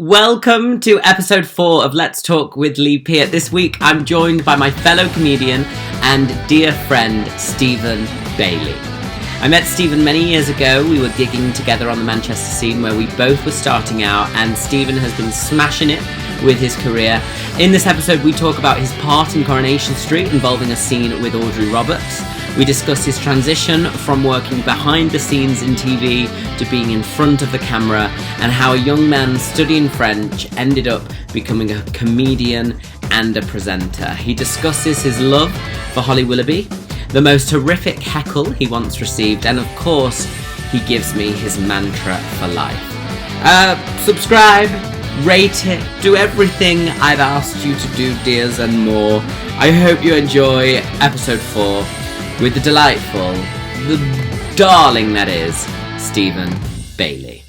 Welcome to episode 4 of Let's Talk with Lee Peart. This week I'm joined by my fellow comedian and dear friend Stephen Bailey. I met Stephen many years ago. We were gigging together on the Manchester scene where we both were starting out, and Stephen has been smashing it with his career. In this episode we talk about his part in Coronation Street involving a scene with Audrey Roberts. We discuss his transition from working behind the scenes in TV to being in front of the camera, and how a young man studying French ended up becoming a comedian and a presenter. He discusses his love for Holly Willoughby, the most horrific heckle he once received, and of course, he gives me his mantra for life. Subscribe, rate it, do everything I've asked you to do, dears, and more. I hope you enjoy episode 4. With the delightful, the darling that is, Stephen Bailey.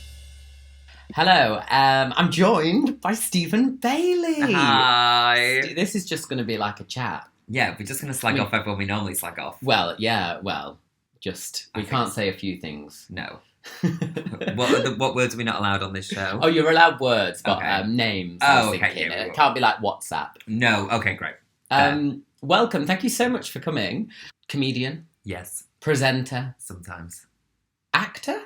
Hello, I'm joined by Stephen Bailey. Hi. This is just going to be like a chat. Yeah, we're just going to slag off everyone we normally slag off. Well, just, we can't say a few things. No. What words are we not allowed on this show? Oh, you're allowed words, but Okay. Names. Oh, okay. Yeah, It can't be like WhatsApp. No, okay, great. Welcome, thank you so much for coming. Comedian. Yes. Presenter. Sometimes. Actor?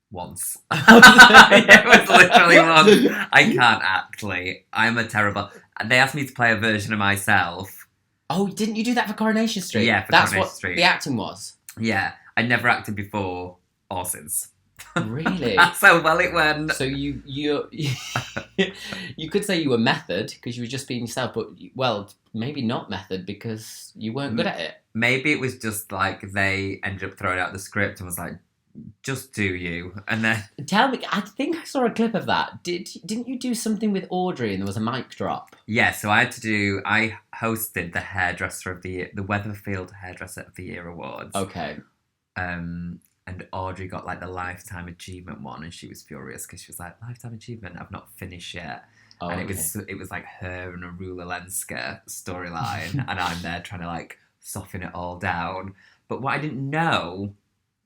Once. It was literally once. I can't actually. I'm a terrible... They asked me to play a version of myself. Oh, didn't you do that for Coronation Street? Yeah, for That's Coronation what Street. The acting was. Yeah, I'd never acted before or since. Really? That's how well it went. So you you could say you were method because you were just being yourself, but maybe not method because you weren't good at it. Maybe it was just like they ended up throwing out the script and was like, just do you. And then... Tell me, I think I saw a clip of that. Didn't you do something with Audrey and there was a mic drop? Yeah, so I hosted the Hairdresser of the Year, the Weatherfield Hairdresser of the Year Awards. Okay. And Audrey got like the Lifetime Achievement one, and she was furious because she was like, Lifetime Achievement, I've not finished yet. Oh, and okay. it was like her and a Rula Lenska storyline, and I'm there trying to like soften it all down. But what I didn't know,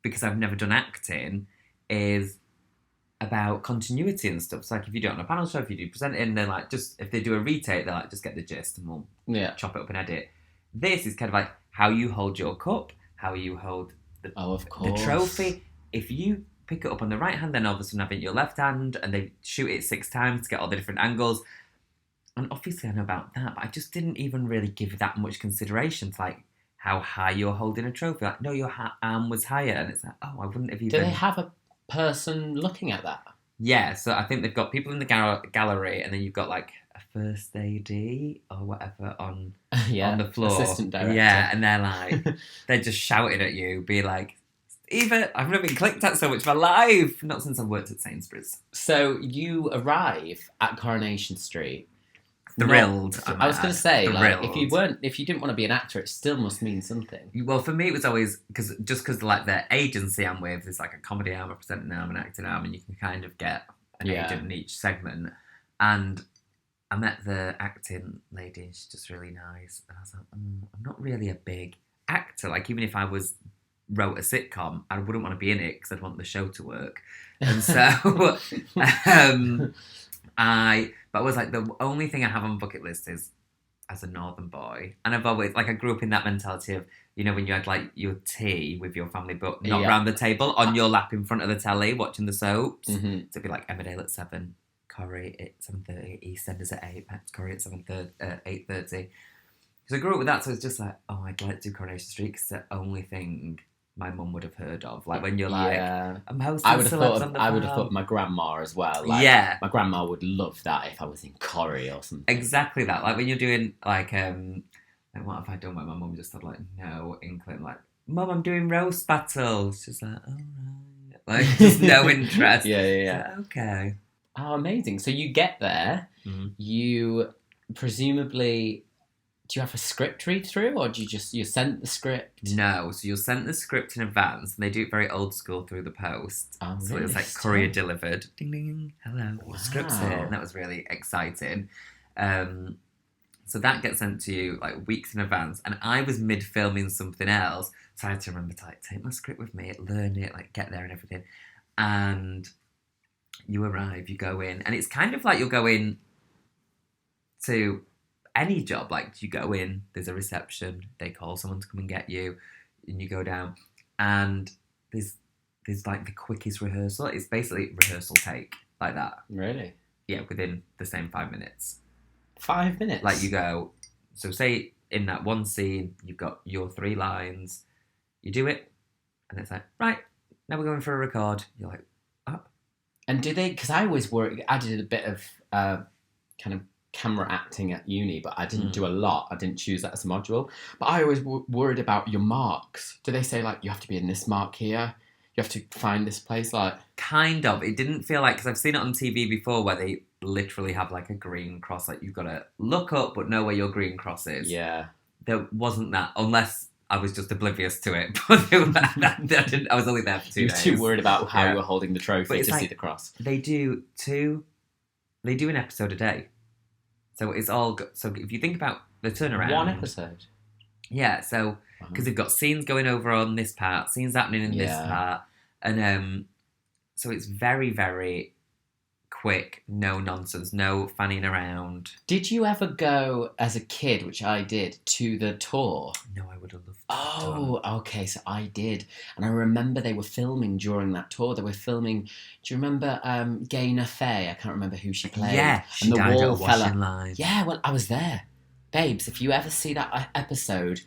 because I've never done acting, is about continuity and stuff. So like if you do it on a panel show, if you do presenting, they're like, just if they do a retake, they're like, just get the gist and we'll chop it up and edit. This is kind of like how you hold your cup, how you hold the trophy. If you pick it up on the right hand, then all of a sudden have it in your left hand, and they shoot it 6 times to get all the different angles. And obviously I know about that, but I just didn't even really give that much consideration to like how high you're holding a trophy. Like, no, your arm was higher, and it's like, oh, I wouldn't have even... Do they have a person looking at that? Yeah, so I think they've got people in the gallery, and then you've got like a first AD or whatever on the floor. Assistant director. Yeah, and they're like, they're just shouting at you, be like, Eva, I've never been clicked at so much in my life. Not since I've worked at Sainsbury's. So you arrive at Coronation Street. Thrilled. I was going to say, like, thrilled. if you didn't want to be an actor, it still must mean something. Well, for me, it was always because like the agency I'm with is like a comedy arm, a presenting arm, an acting arm, and you can kind of get an agent in each segment. And I met the acting lady, and she's just really nice. And I was like, I'm not really a big actor. Like, even if I wrote a sitcom, I wouldn't want to be in it because I'd want the show to work. And so, But I was like, the only thing I have on bucket list is as a northern boy. And I've always, like, I grew up in that mentality of, you know, when you had, like, your tea with your family, but not around the table, on your lap in front of the telly, watching the soaps. Mm-hmm. So it'd be like Emmerdale at 7, Corrie at 7:30, EastEnders at 8, Max Corrie at 8:30. So I grew up with that, so it's just like, oh, I'd like to do Coronation Street, because it's the only thing my mum would have heard of. Like, when you're like, I'm hosting Celebs on the I would have thought my grandma as well. Like, my grandma would love that if I was in Corrie or something. Exactly that. Like, when you're doing, like what have I done? Where my mum just had, like, no inkling. Like, Mum, I'm doing roast battles. She's like, all right. Like, just no interest. Yeah. Like, okay. Oh, amazing. So you get there, you presumably... Do you have a script read through, or do you're sent the script? No, so you're sent the script in advance, and they do it very old school through the post. Oh, so really? it's like courier delivered. Ding ding, hello, your script's here. And that was really exciting. So that gets sent to you like weeks in advance, and I was mid filming something else, so I had to remember to like take my script with me, learn it, like get there and everything. And you arrive, you go in, and it's kind of like you'll go in to any job. Like, you go in, there's a reception, they call someone to come and get you, and you go down, and there's like the quickest rehearsal. It's basically rehearsal take, like that. Really? Yeah, within the same 5 minutes. 5 minutes? Like, you go, so say in that one scene, you've got your 3 lines, you do it, and it's like, right, now we're going for a record. You're like, oh. And do they, because I always worry, I did a bit of kind of camera acting at uni, but I didn't do a lot. I didn't choose that as a module. But I always worried about your marks. Do they say, like, you have to be in this mark here? You have to find this place? Like, kind of. It didn't feel like, because I've seen it on TV before where they literally have like a green cross. Like, you've got to look up but know where your green cross is. Yeah. There wasn't that, unless I was just oblivious to it. But I was only there for 2 days. You were too worried about how you were holding the trophy to like, see the cross. They do an episode a day. So it's all, so if you think about the turnaround. 1 episode? Yeah, so, because they've got scenes going over on this part, scenes happening in this part, and so it's very, very quick, no nonsense, no fanning around. Did you ever go, as a kid, which I did, to the tour? No, I would have loved to. Oh, okay, so I did. And I remember they were filming during that tour. They were filming, do you remember Gaynor Faye? I can't remember who she played. Yeah, she and the died wall at a washing fella. line. Yeah, well, I was there. Babes, if you ever see that episode,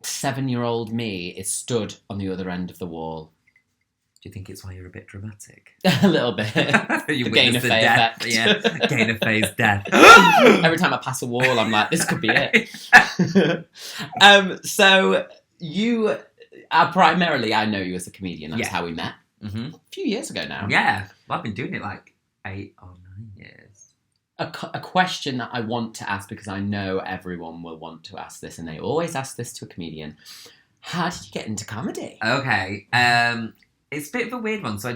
7-year-old me is stood on the other end of the wall. Do you think it's why you're a bit dramatic? A little bit. You the Gaynor Faye death. effect. Yeah, Gaynor Faye's death. Every time I pass a wall, I'm like, this could be it. So you are primarily, I know you as a comedian. That's how we met. Mm-hmm. A few years ago now. Yeah, well, I've been doing it like 8 or 9 years. A question that I want to ask, because I know everyone will want to ask this, and they always ask this to a comedian. How did you get into comedy? Okay, it's a bit of a weird one. So I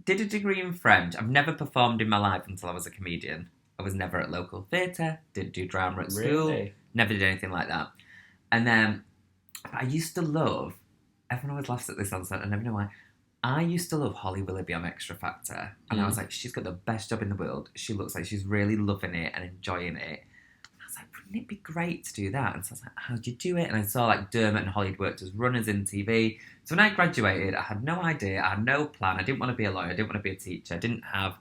did a degree in French. I've never performed in my life until I was a comedian. I was never at local theatre, didn't do drama at school, never did anything like that. And then I used to love, everyone always laughs at this on set, I never know why, I used to love Holly Willoughby on Extra Factor. And I was like, she's got the best job in the world. She looks like she's really loving it and enjoying it. I was like, wouldn't it be great to do that? And so I was like, how'd you do it? And I saw like Dermot and Holly had worked as runners in TV. So when I graduated, I had no idea. I had no plan. I didn't want to be a lawyer. I didn't want to be a teacher. I didn't have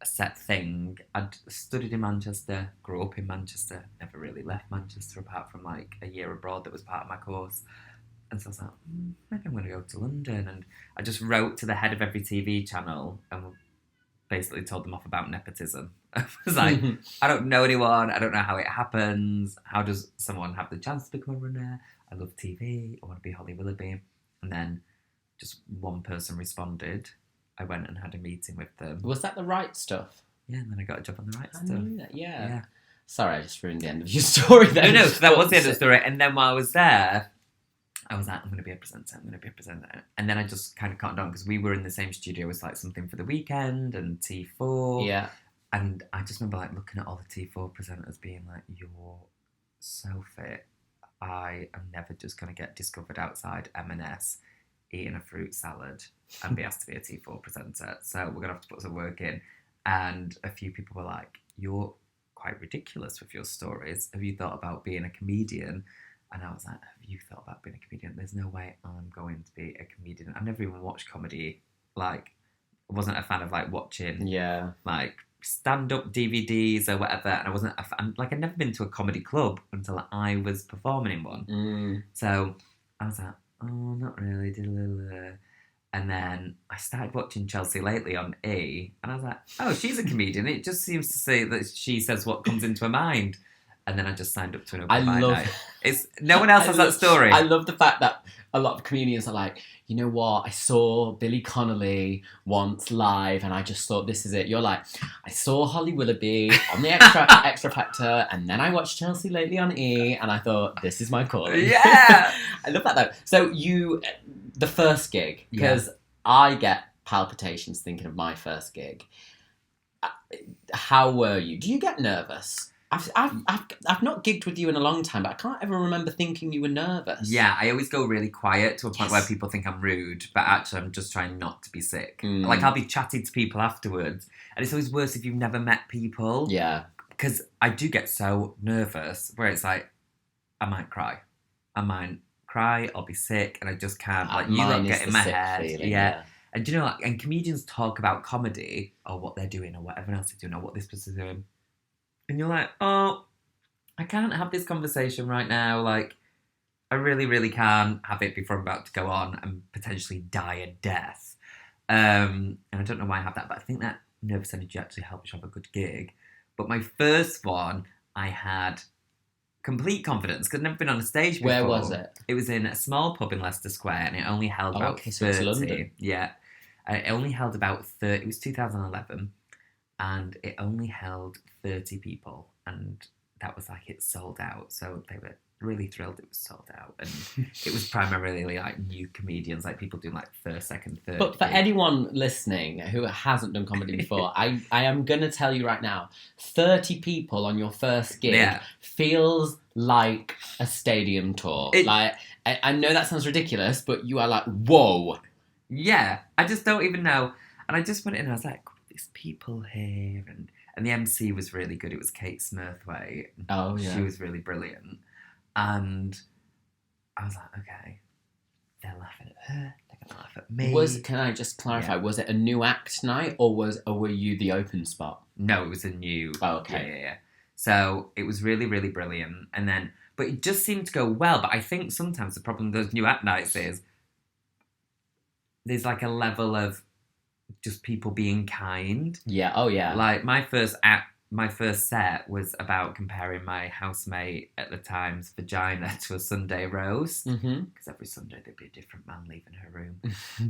a set thing. I'd studied in Manchester, grew up in Manchester, never really left Manchester apart from like a year abroad that was part of my course. And so I was like, maybe I'm going to go to London. And I just wrote to the head of every TV channel and basically told them off about nepotism. I was like, I don't know anyone. I don't know how it happens. How does someone have the chance to become a runner? I love TV. I want to be Holly Willoughby. And then just one person responded. I went and had a meeting with them. Was that the Right Stuff? Yeah, and then I got a job on the Right Stuff. I knew that, yeah. Sorry, I just ruined the end of your story there. No, so that was the end of the story. And then while I was there, I was like, I'm going to be a presenter. And then I just kind of cottoned on because we were in the same studio as like Something for the Weekend and T4. Yeah. And I just remember like looking at all the T4 presenters being like, you're so fit. I am never just going to get discovered outside M&S eating a fruit salad and be asked to be a T4 presenter. So we're going to have to put some work in. And a few people were like, you're quite ridiculous with your stories. Have you thought about being a comedian? And I was like, have you thought about being a comedian? There's no way I'm going to be a comedian. I've never even watched comedy. Like, I wasn't a fan of like watching like stand-up DVDs or whatever. And I wasn't a fan, like I'd never been to a comedy club until I was performing in one. So I was like, oh, not really. And then I started watching Chelsea Lately on E, and I was like, oh, she's a comedian. It just seems to say that she says what comes into her mind. And then I just signed up to an open mic night. It's no one else has that story. I love the fact that a lot of comedians are like, you know what? I saw Billy Connolly once live, and I just thought, this is it. You're like, I saw Holly Willoughby on the Extra Factor, and then I watched Chelsea Lately on E, and I thought, this is my calling. Yeah, I love that though. So the first gig, because I get palpitations thinking of my first gig. How were you? Do you get nervous? I've not gigged with you in a long time, but I can't ever remember thinking you were nervous. Yeah, I always go really quiet to a point where people think I'm rude, but actually I'm just trying not to be sick. Like, I'll be chatting to people afterwards, and it's always worse if you've never met people. Yeah. Because I do get so nervous, where it's like, I might cry. I'll be sick, and I just can't. Like, you don't get in my head. Feeling, yeah. And you know, like, and comedians talk about comedy, or what they're doing, or whatever else they're doing, or what this person's doing. And you're like, oh, I can't have this conversation right now. Like, I really, really can't have it before I'm about to go on and potentially die a death. And I don't know why I have that, but I think that nervous energy actually helps you have a good gig. But my first one, I had complete confidence because I'd never been on a stage before. Where was it? It was in a small pub in Leicester Square, and it only held about 30. So it's London. Yeah. It only held about 30. It was 2011, and it only held 30 people, and that was like it sold out. So they were really thrilled it was sold out, and it was primarily like new comedians, like people doing like first, second, third. But for anyone listening who hasn't done comedy before, I am gonna tell you right now, 30 people on your first gig feels like a stadium tour. Like, I know that sounds ridiculous, but you are like, whoa. Yeah, I just don't even know. And I just went in and I was like, there's people here, and the MC was really good. It was Kate Smurthwaite. Oh yeah, she was really brilliant. And I was like, okay, they're laughing at her, they're gonna laugh at me. Can I just clarify? Yeah. Was it a new act night, or were you the open spot? No, it was a new. Oh, okay. Yeah. So it was really, really brilliant. And then, but it just seemed to go well. But I think sometimes the problem with those new act nights is there's like a level of just people being kind. Yeah. Oh yeah. Like my first set was about comparing my housemate at the time's vagina to a Sunday roast. Because every Sunday there'd be a different man leaving her room.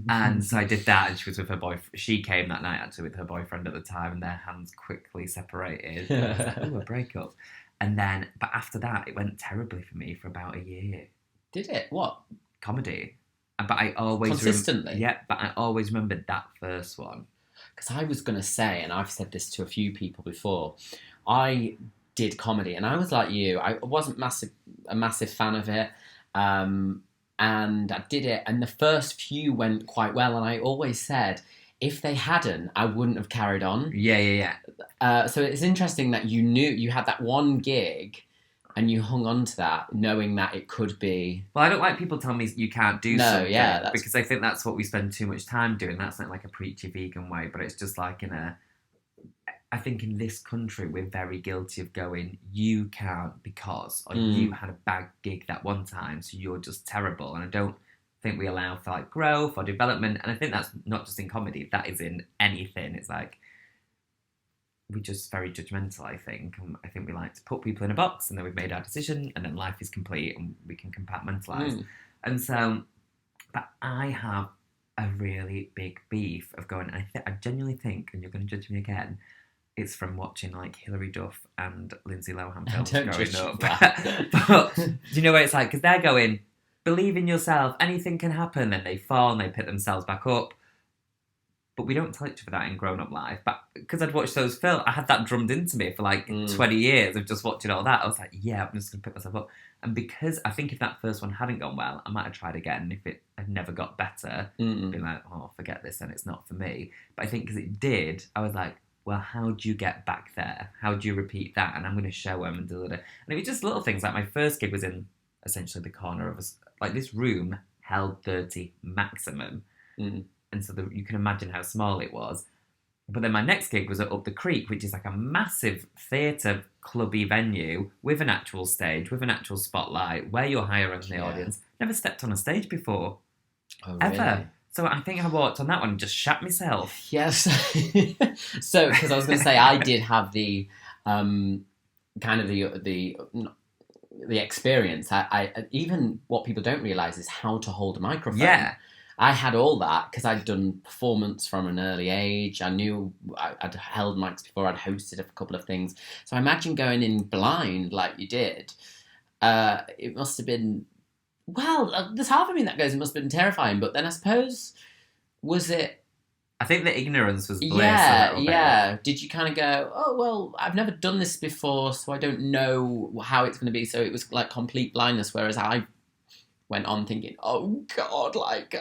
And so I did that, and she was with her boyfriend. She came that night actually with her boyfriend at the time, and their hands quickly separated. And I was like, ooh, a breakup. And then, but after that, it went terribly for me for about a year. Did it? What? Comedy. But I always... Consistently? Yeah, but I always remembered that first one. Because I was going to say, and I've said this to a few people before, I did comedy, and I was like you. I wasn't a massive fan of it, and I did it, and the first few went quite well, and I always said, if they hadn't, I wouldn't have carried on. Yeah. So it's interesting that you knew you had that one gig, and you hung on to that, knowing that it could be... Well, I don't like people telling me you can't do something. Yeah, because I think that's what we spend too much time doing. That's not like a preachy vegan way, but it's just like I think in this country, we're very guilty of going, you can't because, or you had a bad gig that one time, so you're just terrible. And I don't think we allow for like growth or development. And I think that's not just in comedy, that is in anything. It's like, we're just very judgmental, I think. And I think we like to put people in a box, and then we've made our decision, and then life is complete, and we can compartmentalise. And so, but I have a really big beef of going, I genuinely think, and you're going to judge me again, it's from watching like Hilary Duff and Lindsay Lohan films growing up. But do you know what it's like? Because they're going, believe in yourself, anything can happen, and they fall and they pick themselves back up. But we don't tell each other that in grown-up life. But because I'd watched those films, I had that drummed into me for like 20 years of just watching all that. I was like, yeah, I'm just going to pick myself up. And because I think if that first one hadn't gone well, I might have tried again. If it had never got better, I'd be like, oh, forget this, and it's not for me. But I think because it did, I was like, well, how do you get back there? How do you repeat that? And I'm going to show them and deliver. And it was just little things. Like my first gig was in essentially the corner of us. Like this room held 30 maximum. And so you can imagine how small it was. But then my next gig was at Up the Creek, which is like a massive theatre clubby venue with an actual stage, with an actual spotlight, where you're higher in the audience. Never stepped on a stage before. Oh, ever. Really? So I think I walked on that one and just shat myself. Yes. So, because I was going to say, I did have the kind of the experience. I even what people don't realise is how to hold a microphone. Yeah. I had all that because I'd done performance from an early age. I knew I'd held mics before. I'd hosted a couple of things. So I imagine going in blind like you did. It must have been... Well, there's half of me that goes, it must have been terrifying. But then I suppose, was it I think the ignorance was bliss Yeah, a little bit. yeah. Did you kind of go, oh, well, I've never done this before, so I don't know how it's going to be. So it was like complete blindness, whereas I went on thinking, oh, God, like,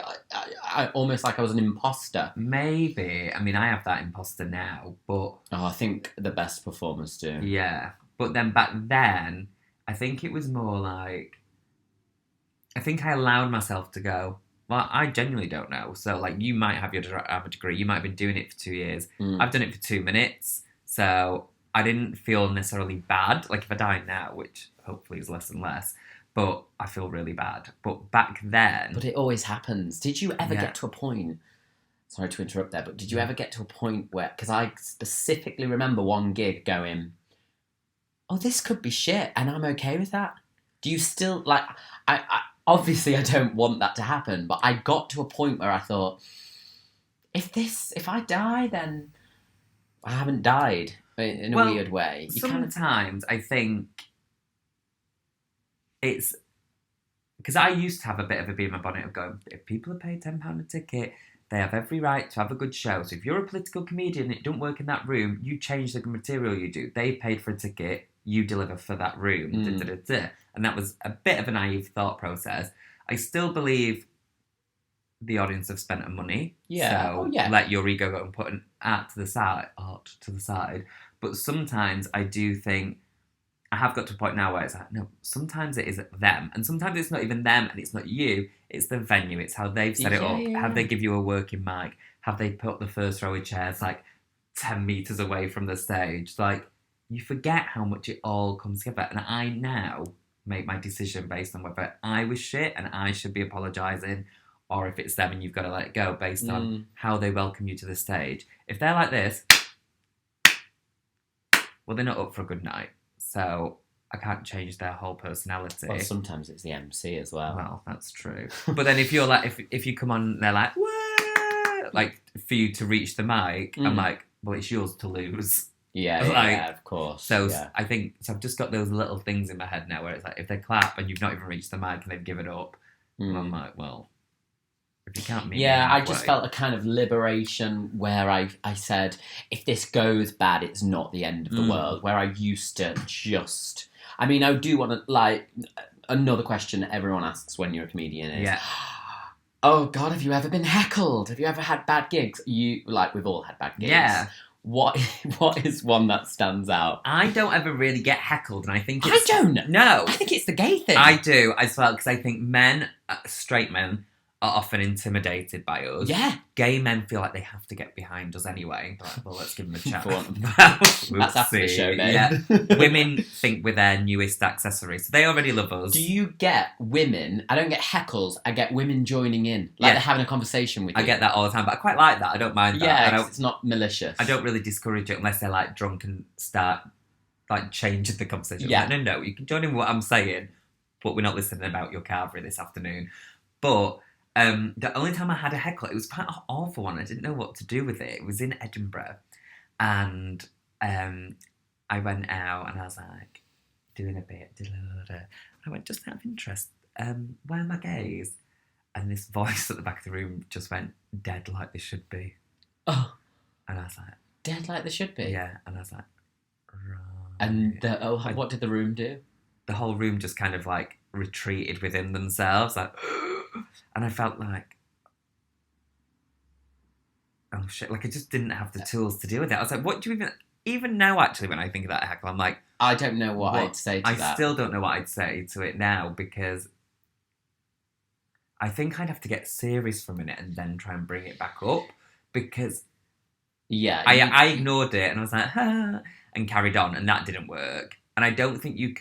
I almost like I was an imposter. Maybe. I mean, I have that imposter now, but... Oh, I think the best performers do. Yeah. But then back then, I think it was more like... I think I allowed myself to go, well, I genuinely don't know. So, like, you might have your drama degree. You might have been doing it for 2 years. I've done it for 2 minutes. So I didn't feel necessarily bad. Like, if I die now, which hopefully is less and less, but I feel really bad. But back then... But it always happens. Did you ever get to a point... Sorry to interrupt there, but did you ever get to a point where... Because I specifically remember one gig going, oh, this could be shit, and I'm okay with that. Do you still... Like, I obviously, I don't want that to happen, but I got to a point where I thought, if I die, then I haven't died in a weird way. Sometimes I think it's because I used to have a bit of a bee in my bonnet of going, if people are paid £10 a ticket, they have every right to have a good show. So if you're a political comedian and it don't work in that room, you change the material you do. They paid for a ticket, you deliver for that room. And that was a bit of a naive thought process. I still believe the audience have spent money. Yeah. So let your ego go and put an art to the side. But sometimes I do think I have got to a point now where it's like, no, sometimes it is them. And sometimes it's not even them and it's not you. It's the venue. It's how they've set it up. Have they give you a working mic? Have they put the first row of chairs like 10 metres away from the stage? Like, you forget how much it all comes together. And I now make my decision based on whether I was shit and I should be apologising, or if it's them and you've got to let it go based on how they welcome you to the stage. If they're like this, well, they're not up for a good night. So I can't change their whole personality. Well, sometimes it's the MC as well. Well, that's true. But then if you're like, if you come on, they're like, wah! Like, for you to reach the mic, I'm like, well, it's yours to lose. Yeah, of course. So I think, so I've just got those little things in my head now where it's like, if they clap and you've not even reached the mic and they've given up, I'm like, well, if you can't meet me I halfway. just felt a kind of liberation where I said, if this goes bad, it's not the end of the world. Where I used to just... I mean, I do want to, like... Another question everyone asks when you're a comedian is... Yeah. Oh, God, have you ever been heckled? Have you ever had bad gigs? We've all had bad gigs. Yeah. What is one that stands out? I don't ever really get heckled, and I think it's... I don't. No. I think it's the gay thing. I do, as well, because I think men, straight men, are often intimidated by us. Yeah. Gay men feel like they have to get behind us anyway. Like, well, let's give them a chat. That's after the show, babe. Yeah. Women think we're their newest accessory, so they already love us. Do you get women... I don't get heckles, I get women joining in. Like they're having a conversation with you. I get that all the time, but I quite like that. I don't mind that. Yeah, it's not malicious. I don't really discourage it unless they're like drunk and start like changing the conversation. Yeah. Like, no, you can join in with what I'm saying, but we're not listening about your carvery this afternoon. But... the only time I had a heckle, it was quite an awful one. I didn't know what to do with it. It was in Edinburgh. And I went out and I was like, doing a bit. I went, just out of interest, where are my gays? And this voice at the back of the room just went, dead like they should be. Oh. And I was like... Dead like they should be? Yeah. And I was like, right. And what did the room do? The whole room just kind of like retreated within themselves, like... And I felt like, oh shit, like I just didn't have the tools to deal with it. I was like, what do you even now actually when I think of that heckle, I'm like... I don't know what I'd say to that. I still don't know what I'd say to it now because I think I'd have to get serious for a minute and then try and bring it back up because I ignored it and I was like, and carried on and that didn't work. And I don't think you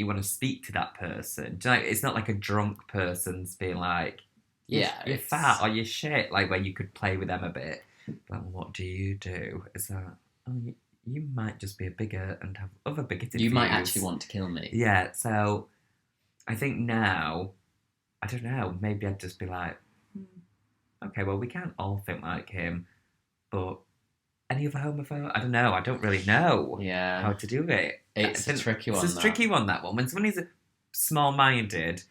want to speak to that person. Do you know, it's not like a drunk person's being like, you're fat or you're shit, like where you could play with them a bit. Like, what do you do? It's like, oh, you might just be a bigot and have other bigoted You views. might actually want to kill me. Yeah, so I think now, I don't know, maybe I'd just be like, okay, well, we can't all think like him, but any other homophobe? I don't know. I don't really know how to do it. It's a tricky one. It's a tricky one, that one. When someone is small-minded,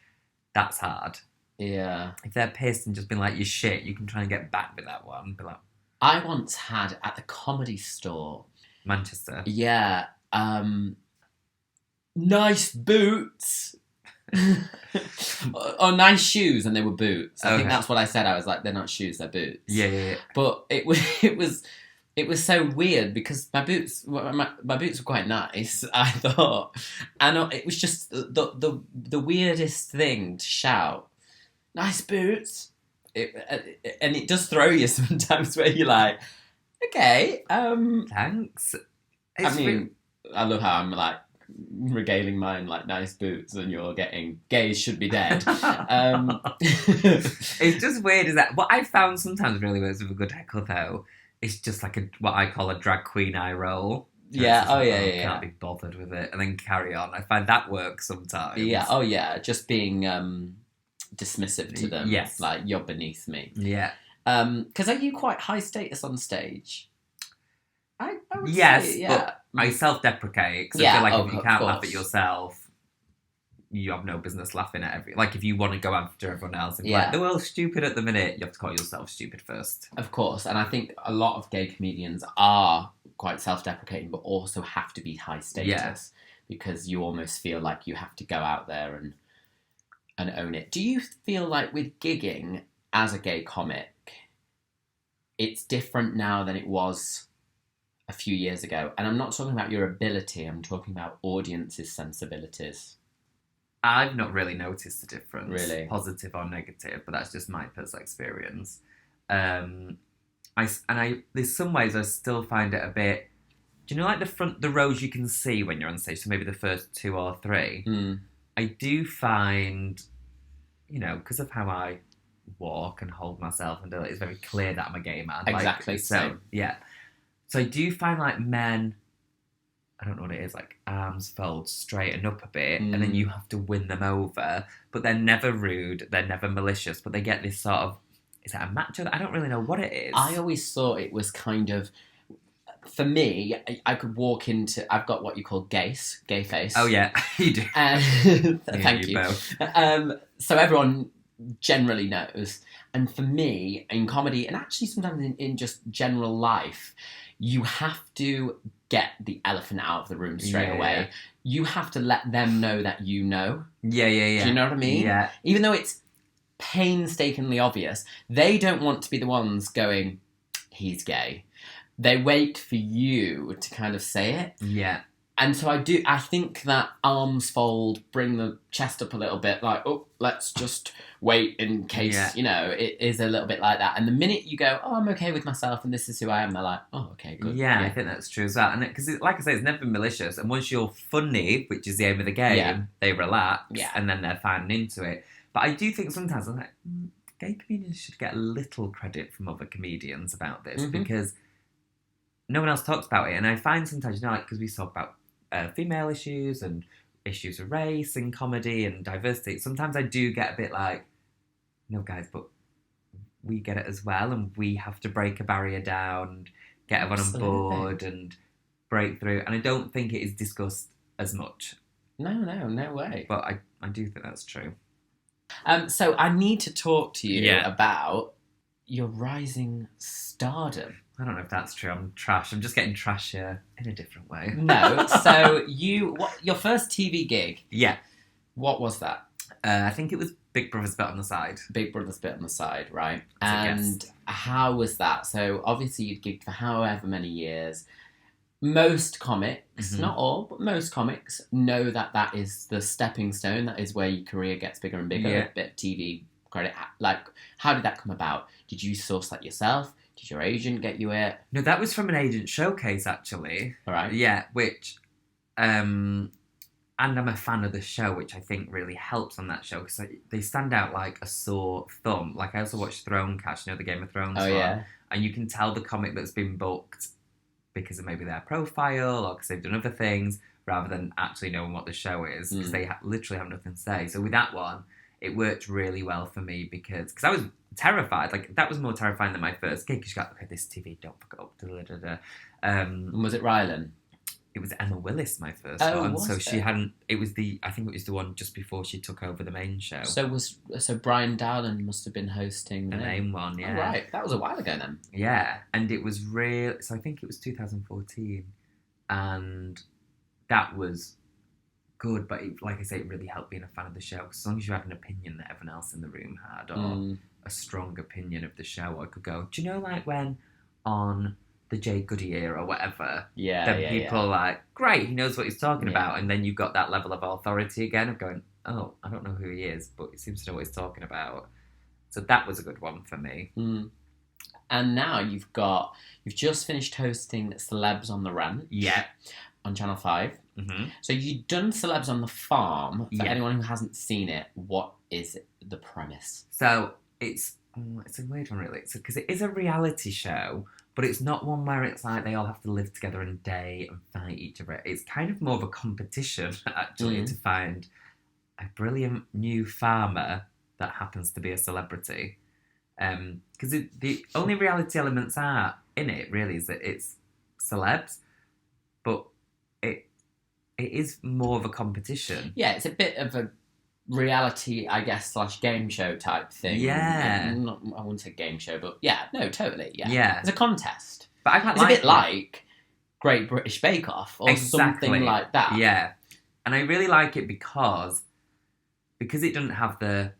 that's hard. Yeah. If they're pissed and just been like, "You shit," you can try and get back with that one. Be like, I once had at the Comedy Store. Manchester. Yeah. Nice boots. Or nice shoes, and they were boots. I think that's what I said. I was like, they're not shoes, they're boots. Yeah. But it was so weird because my boots were quite nice, I thought, and it was just the weirdest thing to shout. Nice boots. And it does throw you sometimes where you're like, okay, thanks. I love how I'm like regaling mine like nice boots and you're getting gays should be dead. It's just weird, is that what I found sometimes really works with a good heckle though. It's just like what I call a drag queen eye roll. Yeah. Can't be bothered with it, and then carry on. I find that works sometimes. Yeah. Oh yeah. Just being dismissive to them. Yes. Like, you're beneath me. Yeah. Because are you quite high status on stage? I would yes, say, but I self-deprecate because I feel like if you can't laugh at yourself, you have no business laughing at like if you want to go after everyone else and be like, the world's stupid at the minute, you have to call yourself stupid first. Of course, and I think a lot of gay comedians are quite self-deprecating, but also have to be high status because you almost feel like you have to go out there and own it. Do you feel like with gigging as a gay comic, it's different now than it was a few years ago? And I'm not talking about your ability, I'm talking about audiences' sensibilities. I've not really noticed the difference, really, positive or negative, but that's just my personal experience. There's some ways I still find it a bit. Do you know, like the rows you can see when you're on stage? So maybe the first 2 or 3. I do find, because of how I walk and hold myself, and it's very clear that I'm a gay man. Exactly. So yeah. So I do find like men, I don't know what it is, like arms fold, straighten up a bit, and then you have to win them over. But they're never rude, they're never malicious, but they get this sort of, is that a macho? I don't really know what it is. I always thought it was kind of, for me, I could walk into, I've got what you call gay face. Oh yeah, you do. Thank you. Both. So everyone generally knows. And for me, in comedy, and actually sometimes in just general life, you have to get the elephant out of the room straight away. Yeah. You have to let them know that you know. Yeah. Do you know what I mean? Yeah. Even though it's painstakingly obvious, they don't want to be the ones going, he's gay. They wait for you to kind of say it. Yeah. And so I think that arms fold, bring the chest up a little bit, like, oh, let's just wait in case, it is a little bit like that. And the minute you go, oh, I'm okay with myself and this is who I am, they're like, oh, okay, good. Yeah, I think that's true as well. And because, like I say, it's never been malicious. And once you're funny, which is the aim of the game, they relax and then they're finding into it. But I do think sometimes I'm like, gay comedians should get a little credit from other comedians about this because no one else talks about it. And I find sometimes, because we talk about female issues and issues of race and comedy and diversity, sometimes I do get a bit like, no guys, but we get it as well, and we have to break a barrier down and get everyone on board and break through, and I don't think it is discussed as much. No way. But I do think that's true. So I need to talk to you about your rising stardom. I don't know if that's true. I'm trash. I'm just getting trashier in a different way. No. So your first TV gig? Yeah. What was that? I think it was Big Brother's Bit on the Side. Big Brother's Bit on the Side, right? And how was that? So obviously you'd gigged for however many years. Most comics, not all, but most comics know that is the stepping stone. That is where your career gets bigger and bigger. A bit of TV credit. Like, how did that come about? Did you source that yourself? Did your agent get you it? No, that was from an agent showcase, actually. All right. Yeah, which... and I'm a fan of the show, which I think really helps on that show, because they stand out like a sore thumb. Like, I also watched Thronecast, the Game of Thrones one. Yeah. And you can tell the comic that's been booked because of maybe their profile or because they've done other things, rather than actually knowing what the show is, because they literally have nothing to say. So with that one, it worked really well for me because I was terrified. Like, that was more terrifying than my first gig, because you got, okay, this TV, don't fuck it up. And was it Rylan? It was Emma Willis, my first Oh, one. was So it? she hadn't. It was I think it was the one just before she took over the main show. So Brian Dowland must have been hosting The main one, yeah. Oh, right, that was a while ago then. Yeah, and it was real. So I think it was 2014, and that was good. But like I say, it really helped being a fan of the show. Because as long as you had an opinion that everyone else in the room had, or a strong opinion of the show, I could go, do you know, like when on the Jay Goody era or whatever, people are like, great, he knows what he's talking about, and then you've got that level of authority again of going, oh, I don't know who he is, but he seems to know what he's talking about. So that was a good one for me. And now you've just finished hosting Celebs on the Ranch. Yeah. On Channel 5. Mm-hmm. So you've done Celebs on the Farm. For anyone who hasn't seen it, what is the premise? So it's a weird one, really. Because it is a reality show, but it's not one where it's like they all have to live together in a day and fight each other. It's kind of more of a competition, actually, to find a brilliant new farmer that happens to be a celebrity. Because the only reality elements are in it, really, is that it's celebs, but it is more of a competition. Yeah, it's a bit of a reality, I guess, / game show type thing. Yeah. I wouldn't say game show, but totally, Yeah. It's a contest. But I quite it's like a bit it. like Great British Bake Off or something like that. Yeah. And I really like it because it doesn't have the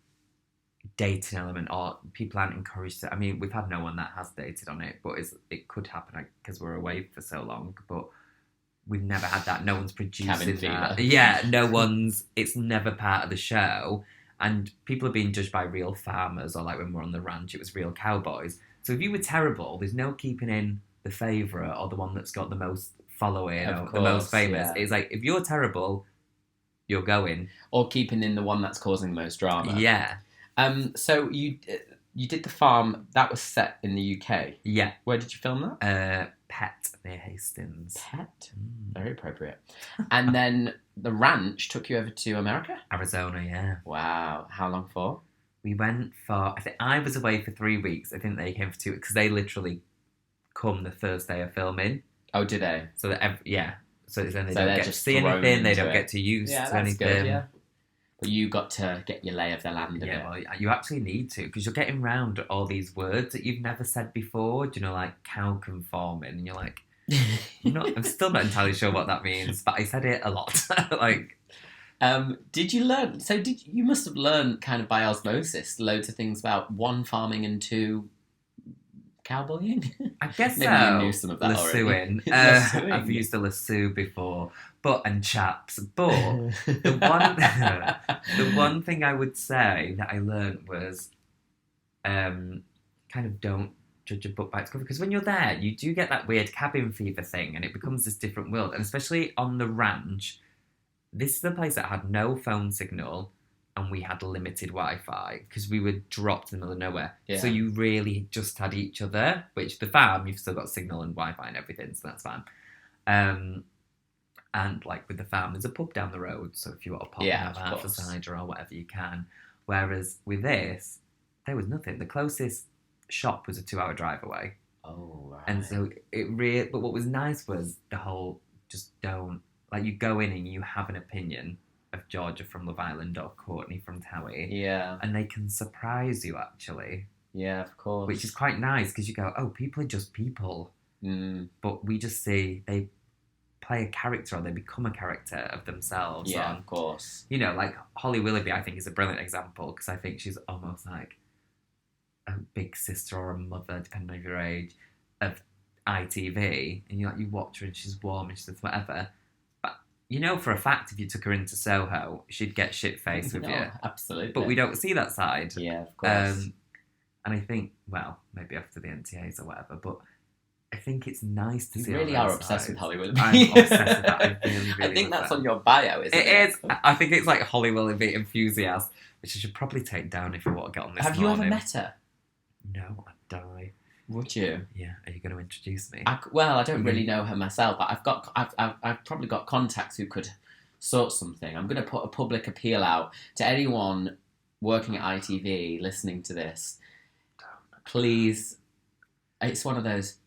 dating element, or people aren't encouraged to. I mean, we've had no one that has dated on it, but it could happen because we're away for so long. But we've never had that. No one's producing that. Yeah, no one's. It's never part of the show, and people are being judged by real farmers, or like when we're on the ranch, it was real cowboys. So if you were terrible, there's no keeping in the favourite or the one that's got the most following or the most famous. It's like if you're terrible, you're going, or keeping in the one that's causing the most drama. Yeah. So you did The Farm. That was set in the UK. Yeah. Where did you film that? Pet near Hastings. Pet? Very appropriate. And then The Ranch took you over to America? Arizona, yeah. Wow. How long for? We went for, I think I was away for 3 weeks. I think they came for 2 weeks because they literally come the first day of filming. Oh, did they? So that so then they don't get to see anything. They don't get to use anything. Good, yeah. But you got to get your lay of the land a bit. Well, you actually need to, because you're getting round all these words that you've never said before. Do you know, like cow conforming? And you're like, I'm still not entirely sure what that means, but I said it a lot. Did you learn? So you must have learned kind of by osmosis loads of things about 1, farming, and 2, cowboying. I guess maybe you knew some of that lassoing. Lassoing. I've used a lasso before, and chaps. But the one thing I would say that I learned was, kind of don't judge a book by its cover, because when you're there, you do get that weird cabin fever thing, and it becomes this different world. And especially on the ranch, this is the place that had no phone signal, and we had limited Wi-Fi because we were dropped in the middle of nowhere. Yeah. So you really just had each other, which the farm, you've still got signal and Wi-Fi and everything, so that's fine. And like with the farm, there's a pub down the road, so if you want to pop and have half a cider or whatever, you can. Whereas with this, there was nothing. The closest shop was a 2-hour drive away. Oh, right. And so but what was nice was the whole, just don't, like you go in and you have an opinion of Georgia from Love Island or Courtney from Towie. Yeah. And they can surprise you, actually. Yeah, of course. Which is quite nice, because you go, oh, people are just people. But we just see they play a character, or they become a character of themselves. Yeah, of course. You know, like Holly Willoughby, I think, is a brilliant example, because I think she's almost like a big sister or a mother, depending on your age, of ITV. And you watch her and she's warm and she's whatever. You know for a fact if you took her into Soho, she'd get shit-faced with you. Absolutely. But we don't see that side. Yeah, of course. And I think, well, maybe after the NTAs or whatever, but I think it's nice to see. You really are obsessed with Holly Willoughby. I'm obsessed with that. I really, really I think that's on your bio, isn't it? It is. I think it's like Holly Willoughby enthusiast, which I should probably take down if I want to get on this Have you ever met her? No, I'd die. Would you? Yeah. Are you going to introduce me? I don't really know her myself, but I've probably got contacts who could sort something. I'm going to put a public appeal out to anyone working at ITV listening to this. Please, it's one of those.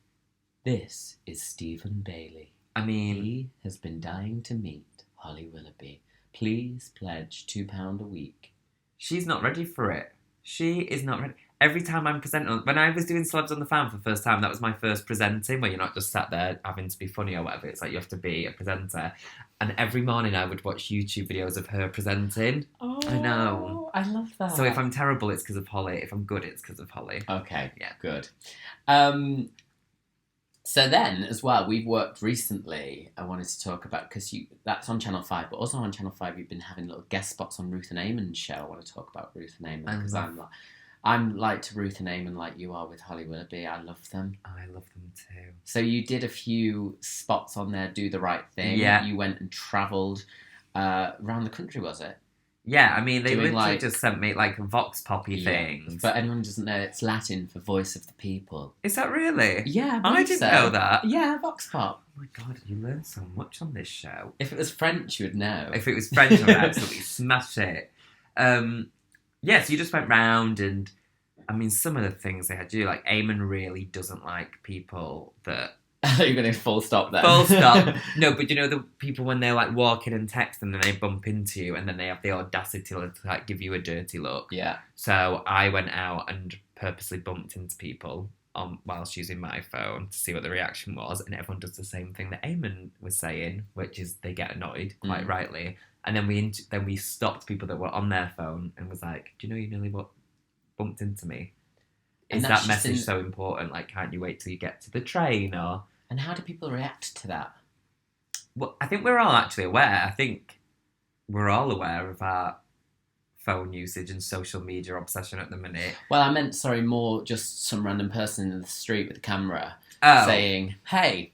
This is Stephen Bailey. I mean, He has been dying to meet Holly Willoughby. Please pledge £2 a week. she's not ready for it. She is not ready. Every time I'm presenting, when I was doing Celebs on the Fan for the first time, that was my first presenting, where you're not just sat there having to be funny or whatever. It's like you have to be a presenter. And every morning I would watch YouTube videos of her presenting. Oh, I know. I love that. So if I'm terrible, it's because of Holly. If I'm good, it's because of Holly. Okay, Yeah. good. So then, as well, we've worked recently. I wanted to talk about, because that's on Channel 5, but also on Channel 5 you've been having little guest spots on Ruth and Eamon's show. I want to talk about Ruth and Eamon, because I'm like to Ruth and Eamon like you are with Holly Willoughby. I love them. I love them too. So you did a few spots on there, Do the Right Thing. Yeah. You went and travelled around the country, was it? Yeah, I mean, they Doing, literally like- just sent me like vox poppy things. But anyone who doesn't know, it's Latin for voice of the people. Is that really? Yeah, I didn't know that. Yeah, vox pop. Oh my god, you learn so much on this show. If it was French, you would know. If it was French, I would absolutely smash it. Yeah, so you just went round and, I mean, some of the things they had to do, like, Eamon really doesn't like people that... You're going to full stop there. Full stop. No, but you know the people when they're, like, walking and texting and then they bump into you and then they have the audacity to, like, give you a dirty look. Yeah. So I went out and purposely bumped into people whilst using my phone to see what the reaction was, and everyone does the same thing that Eamon was saying, which is they get annoyed, quite rightly. And then we stopped people that were on their phone and was like, do you know you nearly bumped into me? Is that message so important? Like, can't you wait till you get to the train? Or And how do people react to that? well, I think we're all actually aware. I think we're all aware of our phone usage and social media obsession at the minute. Well, I meant, sorry, more just some random person in the street with a camera Oh, saying, hey.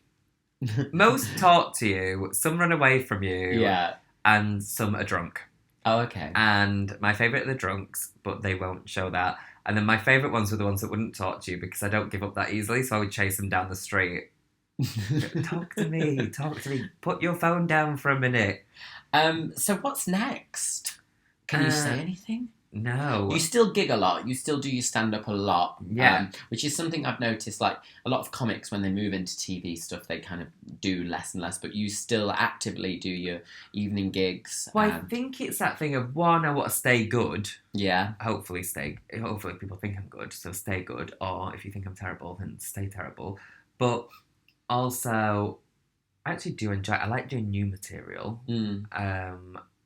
most talk to you, some run away from you, Yeah. and some are drunk. Oh, okay. And my favourite are the drunks, but they won't show that. And then my favourite ones were the ones that wouldn't talk to you because I don't give up that easily, so I would chase them down the street. Talk to me. Put your phone down for a minute. So what's next? Can you say anything? No. You still gig a lot. You still do your stand-up a lot. Yeah. Which is something I've noticed, like, a lot of comics, when they move into TV stuff, they kind of do less and less, but you still actively do your evening gigs. Well, I think it's that thing of, one, I want to stay good. Yeah. Hopefully people think I'm good, so stay good. Or if you think I'm terrible, then stay terrible. But also, I actually do enjoy, I like doing new material.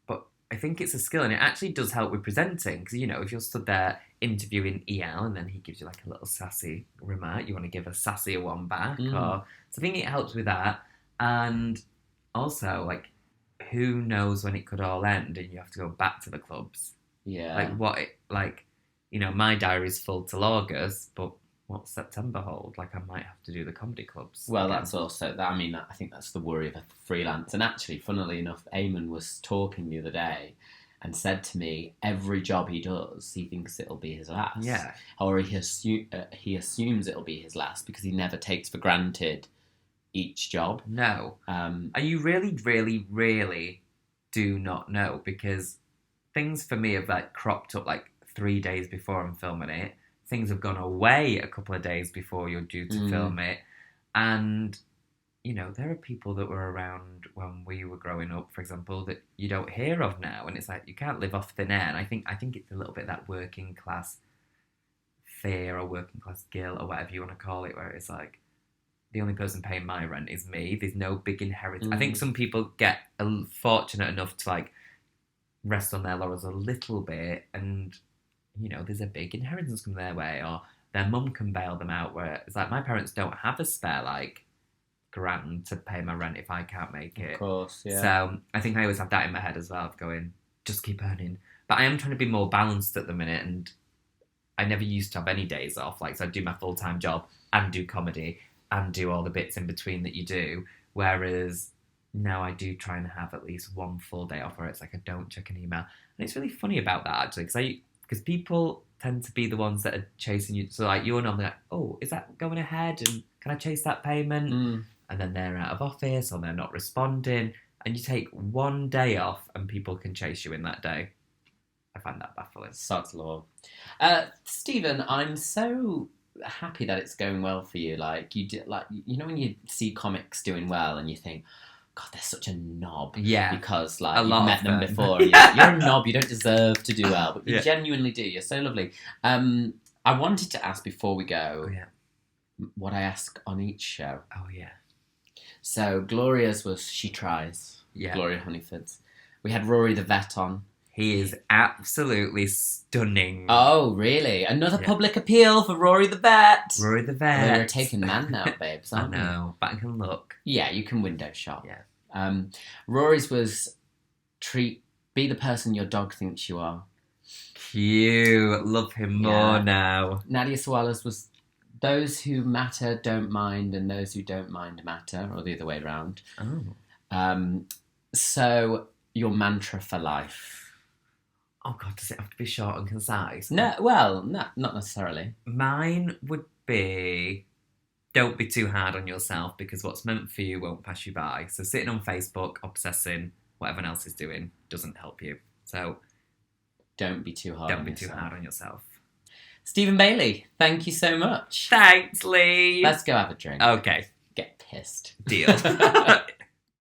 But I think it's a skill, and it actually does help with presenting, because, you know, if you're stood there interviewing EL and then he gives you like a little sassy remark, you want to give a sassier one back. So I think it helps with that. And also, like, who knows when it could all end and you have to go back to the clubs. Yeah. Like, you know, my diary's full till August, but what's September hold? Like, I might have to do the comedy clubs. Well, again. that's also, I mean, I think that's the worry of a freelance. And actually, funnily enough, Eamon was talking the other day and said to me, every job he does, he thinks it'll be his last. Yeah. Or he assumes it'll be his last because he never takes for granted each job. No. And you really, really, really do not know, because things for me have, like, cropped up, like, 3 days before I'm filming it. Things have gone away a couple of days before you're due to film it. And, you know, there are people that were around when we were growing up, for example, that you don't hear of now. And it's like, you can't live off thin air. And I think it's a little bit that working class fear or working class guilt or whatever you want to call it, where it's like, the only person paying my rent is me. There's no big inheritance. I think some people get fortunate enough to, like, rest on their laurels a little bit, and, you know, there's a big inheritance come their way, or their mum can bail them out, where it's like, my parents don't have a spare, like, grand to pay my rent if I can't make it. Of course, yeah. So I think I always have that in my head as well, of going, just keep earning. But I am trying to be more balanced at the minute, and I never used to have any days off. Like, so I do my full-time job and do comedy and do all the bits in between that you do, whereas now I do try and have at least one full day off where it's like I don't check an email. And it's really funny about that, actually, because people tend to be the ones that are chasing you. So, like, you're normally like, oh, is that going ahead? And can I chase that payment? And then they're out of office or they're not responding. And you take one day off and people can chase you in that day. I find that baffling. Sod's law. Stephen, I'm so happy that it's going well for you. Like you did, like you know when you see comics doing well and you think, God, they're such a knob. Yeah. Because like A you've lot met of them them. before. You're a knob. You don't deserve to do well, but you Yeah. genuinely do. You're so lovely. I wanted to ask before we go Oh, yeah. what I ask on each show. Oh, yeah. So Gloria's was She Tries. Yeah. Gloria Honeyford's. We had Rory the Vet on. He is absolutely stunning. Oh, really? Another Yeah. public appeal for Rory the Vet. Rory the Well, Vet. you're a taken man now, babes, I aren't you? know, but I can look. Yeah, you can window shop. Yeah. Rory's was be the person your dog thinks you are. Cute. Love him more now. Nadia Sawala's was those who matter don't mind and those who don't mind matter, or the other way around. Oh. So your mantra for life. Oh, God, does it have to be short and concise? No, well, not necessarily. Mine would be, don't be too hard on yourself because what's meant for you won't pass you by. So sitting on Facebook, obsessing, what everyone else is doing, doesn't help you. So don't be too hard don't on be yourself. too hard on yourself. Stephen Bailey, thank you so much. Thanks, Lee. Let's go have a drink. Okay. Get pissed. Deal.